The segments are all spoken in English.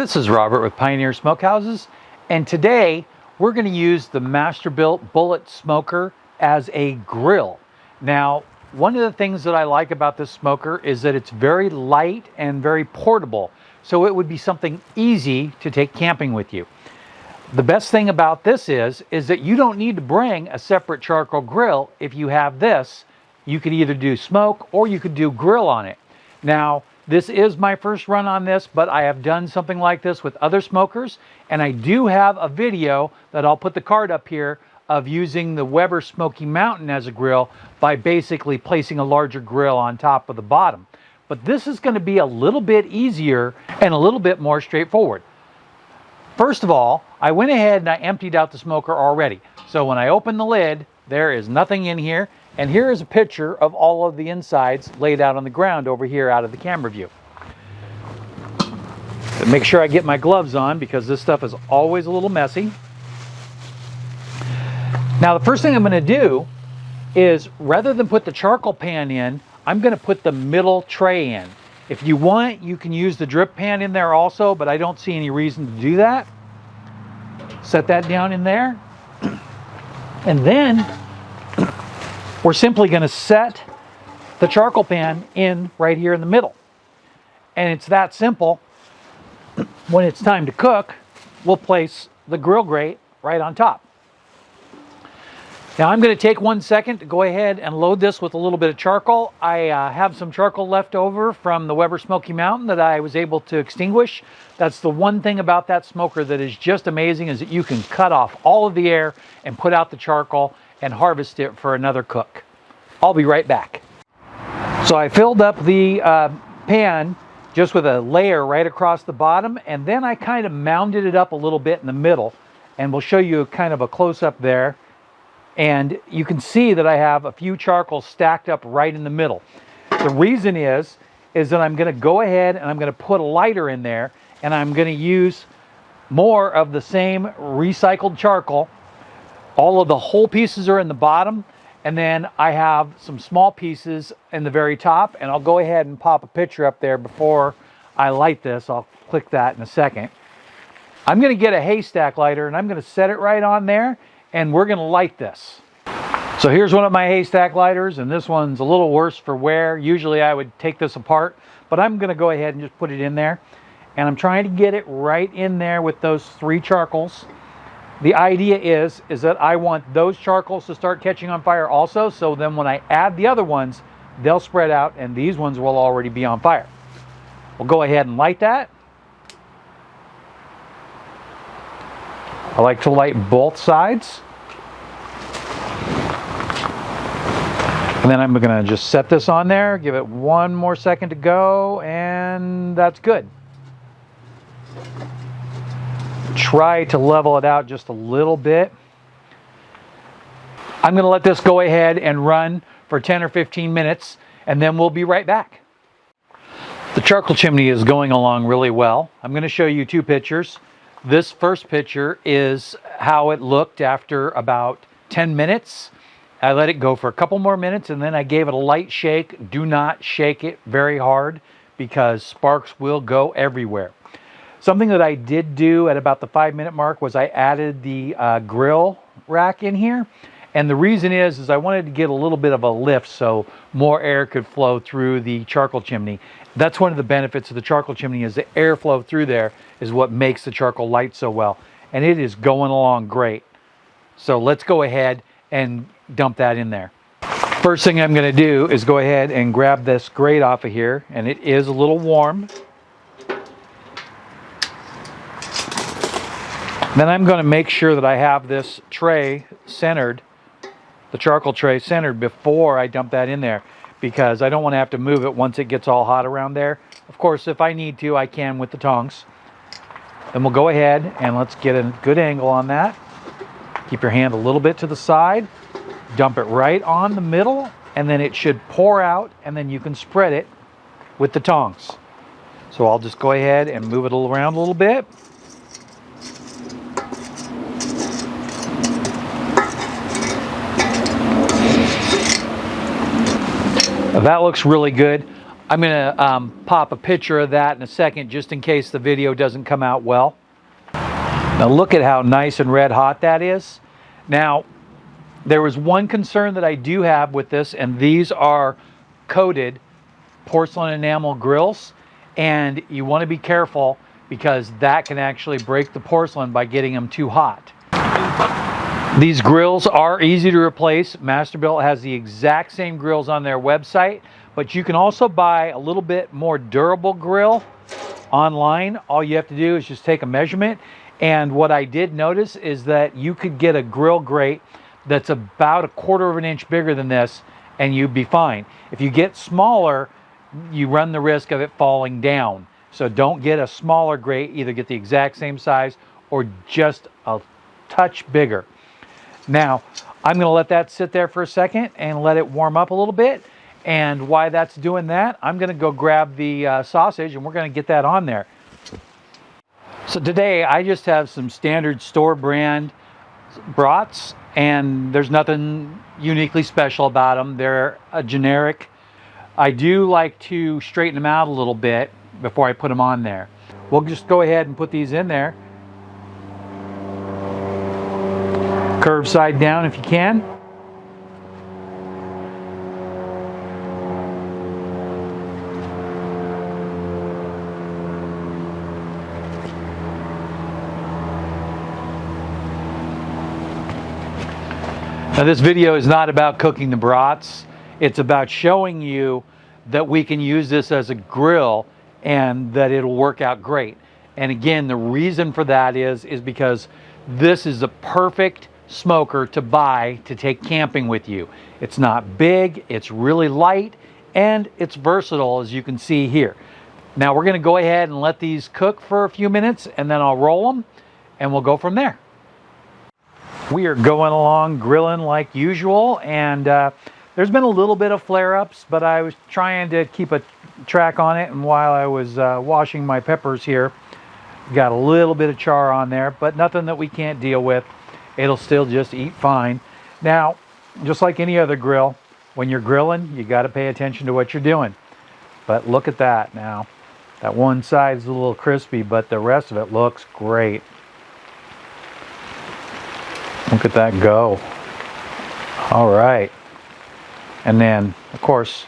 This is Robert with Pioneer Smokehouses, and today we're going to use the Masterbuilt Bullet Smoker as a grill. Now, one of the things that I like about this smoker is that it's very light and very portable, so it would be something easy to take camping with you. The best thing about this is that you don't need to bring a separate charcoal grill. If you have this, you could either do smoke or you could do grill on it. Now, this is my first run on this, but I have done something like this with other smokers, and I do have a video that I'll put the card up here of using the Weber Smoky Mountain as a grill by basically placing a larger grill on top of the bottom. But this is going to be a little bit easier and a little bit more straightforward. First of all, I went ahead and I emptied out the smoker already. So when I open the lid, there is nothing in here. And here is a picture of all of the insides laid out on the ground over here out of the camera view. But make sure I get my gloves on because this stuff is always a little messy. Now the first thing I'm going to do is, rather than put the charcoal pan in, I'm going to put the middle tray in. If you want, you can use the drip pan in there also, but I don't see any reason to do that. Set that down in there. And then we're simply going to set the charcoal pan in right here in the middle. And it's that simple. When it's time to cook, we'll place the grill grate right on top. Now I'm going to take 1 second to go ahead and load this with a little bit of charcoal. I have some charcoal left over from the Weber Smoky Mountain that I was able to extinguish. That's the one thing about that smoker that is just amazing, is that you can cut off all of the air and put out the charcoal and harvest it for another cook. I'll be right back. So I filled up the pan just with a layer right across the bottom, and then I kind of mounded it up a little bit in the middle, and we'll show you kind of a close-up there. And you can see that I have a few charcoals stacked up right in the middle. The reason is that I'm going to go ahead and I'm going to put a lighter in there, and I'm going to use more of the same recycled charcoal. All of the whole pieces are in the bottom, and then I have some small pieces in the very top, and I'll go ahead and pop a picture up there before I light this. I'll click that in a second. I'm going to get a haystack lighter, and I'm going to set it right on there, and we're going to light this. So here's one of my haystack lighters, and this one's a little worse for wear. Usually I would take this apart, but I'm going to go ahead and just put it in there. And I'm trying to get it right in there with those 3 charcoals. The idea is that I want those charcoals to start catching on fire also, so then when I add the other ones, they'll spread out and these ones will already be on fire. We'll go ahead and light that. I like to light both sides. And then I'm going to just set this on there, give it 1 more second to go, and that's good. Try to level it out just a little bit. I'm going to let this go ahead and run for 10 or 15 minutes, and then we'll be right back. The charcoal chimney is going along really well. I'm going to show you 2 pictures. This first picture is how it looked after about 10 minutes. I let it go for a couple more minutes, and then I gave it a light shake. Do not shake it very hard because sparks will go everywhere. Something that I did do at about the 5-minute mark was I added the grill rack in here. And the reason is I wanted to get a little bit of a lift so more air could flow through the charcoal chimney. That's one of the benefits of the charcoal chimney, is the airflow through there is what makes the charcoal light so well. And it is going along great. So let's go ahead and dump that in there. First thing I'm going to do is go ahead and grab this grate off of here, and it is a little warm. Then I'm going to make sure that I have this tray centered, the charcoal tray centered, before I dump that in there, because I don't want to have to move it once it gets all hot around there. Of course, if I need to, I can with the tongs. Then we'll go ahead and let's get a good angle on that. Keep your hand a little bit to the side. Dump it right on the middle, and then it should pour out, and then you can spread it with the tongs. So I'll just go ahead and move it around a little bit. That looks really good. I'm going to pop a picture of that in a second just in case the video doesn't come out well. Now look at how nice and red hot that is. Now, there was one concern that I do have with this, and these are coated porcelain enamel grills, and you want to be careful because that can actually break the porcelain by getting them too hot. These grills are easy to replace. Masterbuilt has the exact same grills on their website, but you can also buy a little bit more durable grill online. All you have to do is just take a measurement, and what I did notice is that you could get a grill grate that's about 1/4 of an inch bigger than this, and you'd be fine. If you get smaller, you run the risk of it falling down. So don't get a smaller grate, either get the exact same size or just a touch bigger. Now, I'm going to let that sit there for a second and let it warm up a little bit. And while that's doing that, I'm going to go grab the sausage and we're going to get that on there. So today I just have some standard store brand brats, and there's nothing uniquely special about them. They're a generic. I do like to straighten them out a little bit before I put them on there. We'll just go ahead and put these in there. Curve side down if you can. Now this video is not about cooking the brats. It's about showing you that we can use this as a grill and that it'll work out great. And again, the reason for that is because this is the perfect smoker to buy to take camping with you. It's not big, it's really light, and it's versatile, as you can see here. Now we're going to go ahead and let these cook for a few minutes, and then I'll roll them and we'll go from there. We are going along grilling like usual, and there's been a little bit of flare-ups, but I was trying to keep a track on it, and while I was washing my peppers here, got a little bit of char on there, but nothing that we can't deal with. It'll still just eat fine. Now, just like any other grill, when you're grilling, you got to pay attention to what you're doing. But look at that now. That one side is a little crispy, but the rest of it looks great. Look at that go. All right. And then, of course,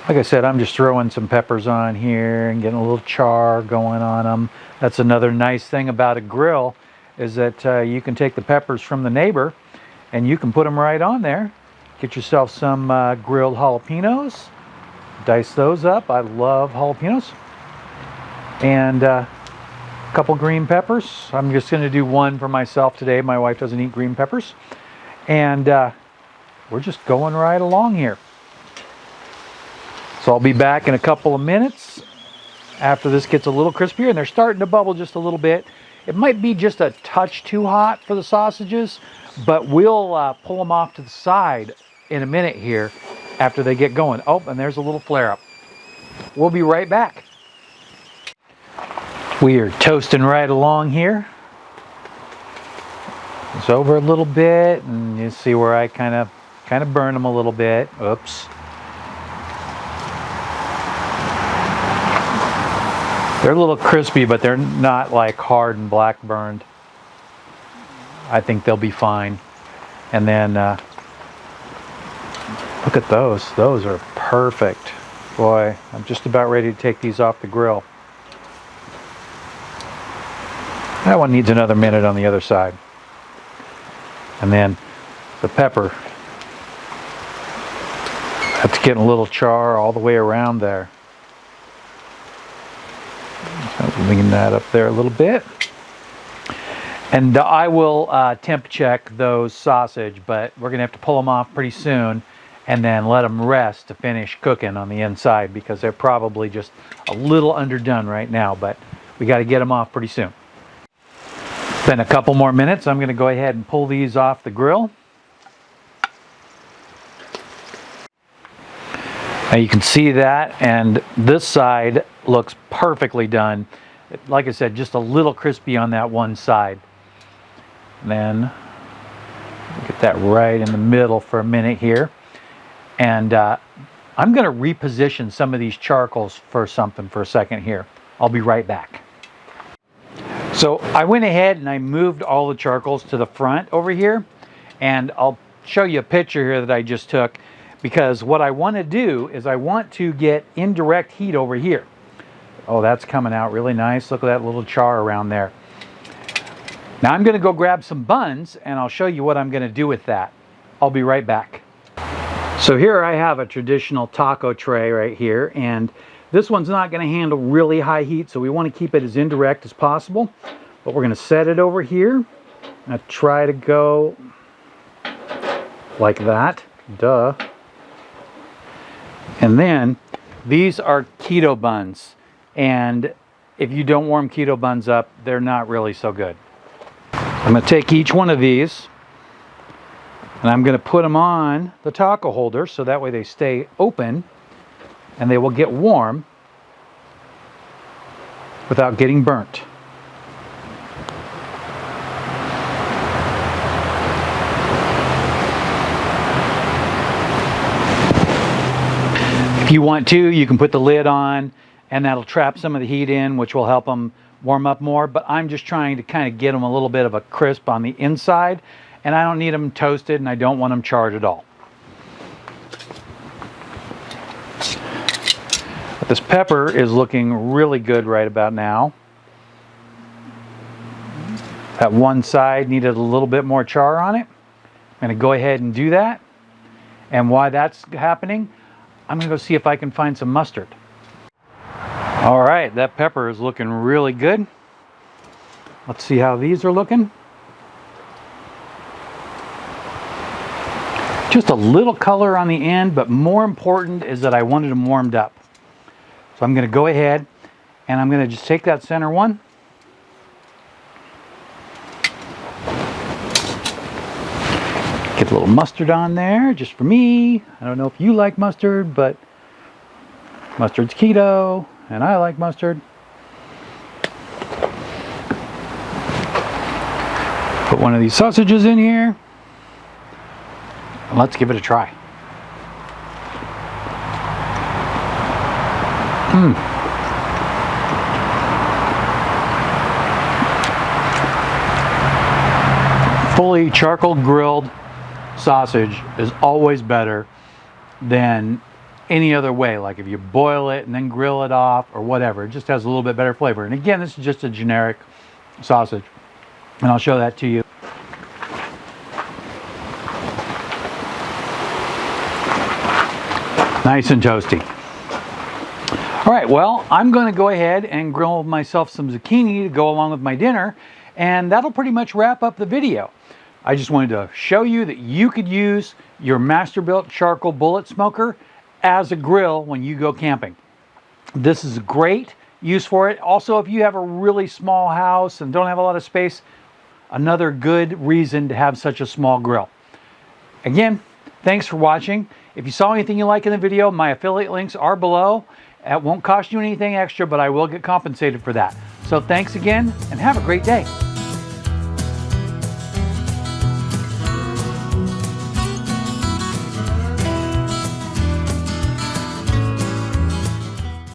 like I said, I'm just throwing some peppers on here and getting a little char going on them. That's another nice thing about a grill, is that you can take the peppers from the neighbor and you can put them right on there. Get yourself some grilled jalapenos. Dice those up. I love jalapenos. And a couple green peppers. I'm just going to do one for myself today. My wife doesn't eat green peppers. And we're just going right along here. So I'll be back in a couple of minutes after this gets a little crispier, and they're starting to bubble just a little bit. It might be just a touch too hot for the sausages, but we'll pull them off to the side in a minute here after they get going. Oh, and there's a little flare up. We'll be right back. We are toasting right along here. It's over a little bit, and you see where I kind of burn them a little bit. Oops. They're a little crispy, but they're not like hard and black burned. I think they'll be fine. And then look at those. Those are perfect. Boy, I'm just about ready to take these off the grill. That one needs another minute on the other side. And then the pepper. That's getting a little char all the way around there. Lean that up there a little bit. And I will temp check those sausage, but we're going to have to pull them off pretty soon and then let them rest to finish cooking on the inside, because they're probably just a little underdone right now, but we got to get them off pretty soon. Then a couple more minutes. I'm going to go ahead and pull these off the grill. Now you can see that, and this side looks perfectly done. Like I said, just a little crispy on that one side. And then get that right in the middle for a minute here. And I'm going to reposition some of these charcoals for something for a second here. I'll be right back. So I went ahead and I moved all the charcoals to the front over here, and I'll show you a picture here that I just took, because what I want to do is I want to get indirect heat over here. Oh, that's coming out really nice. Look at that little char around there. Now I'm going to go grab some buns and I'll show you what I'm going to do with that. I'll be right back. So here I have a traditional taco tray right here, and this one's not going to handle really high heat, so we want to keep it as indirect as possible. But we're going to set it over here. I try to go like that. Duh. And then these are keto buns, and if you don't warm keto buns up, they're not really so good. I'm going to take each one of these and I'm going to put them on the taco holder so that way they stay open and they will get warm without getting burnt. If you want to, you can put the lid on and that'll trap some of the heat in, which will help them warm up more, but I'm just trying to kind of get them a little bit of a crisp on the inside, and I don't need them toasted and I don't want them charred at all. But this pepper is looking really good right about now. That one side needed a little bit more char on it. I'm going to go ahead and do that. And while that's happening, I'm going to go see if I can find some mustard. All right, that pepper is looking really good. Let's see how these are looking. Just a little color on the end, but more important is that I wanted them warmed up. So I'm going to go ahead and I'm going to just take that center one. Get a little mustard on there just for me. I don't know if you like mustard, but mustard's keto and I like mustard. Put one of these sausages in here. Let's give it a try. Fully charcoal grilled sausage is always better than any other way. Like if you boil it and then grill it off or whatever, it just has a little bit better flavor. And again, this is just a generic sausage, and I'll show that to you. Nice and toasty. All right, well, I'm going to go ahead and grill myself some zucchini to go along with my dinner, and that'll pretty much wrap up the video. I just wanted to show you that you could use your Masterbuilt charcoal bullet smoker as a grill when you go camping. This is a great use for it. Also, if you have a really small house and don't have a lot of space, another good reason to have such a small grill. Again, thanks for watching. If you saw anything you like in the video, my affiliate links are below. It won't cost you anything extra, but I will get compensated for that. So thanks again and have a great day.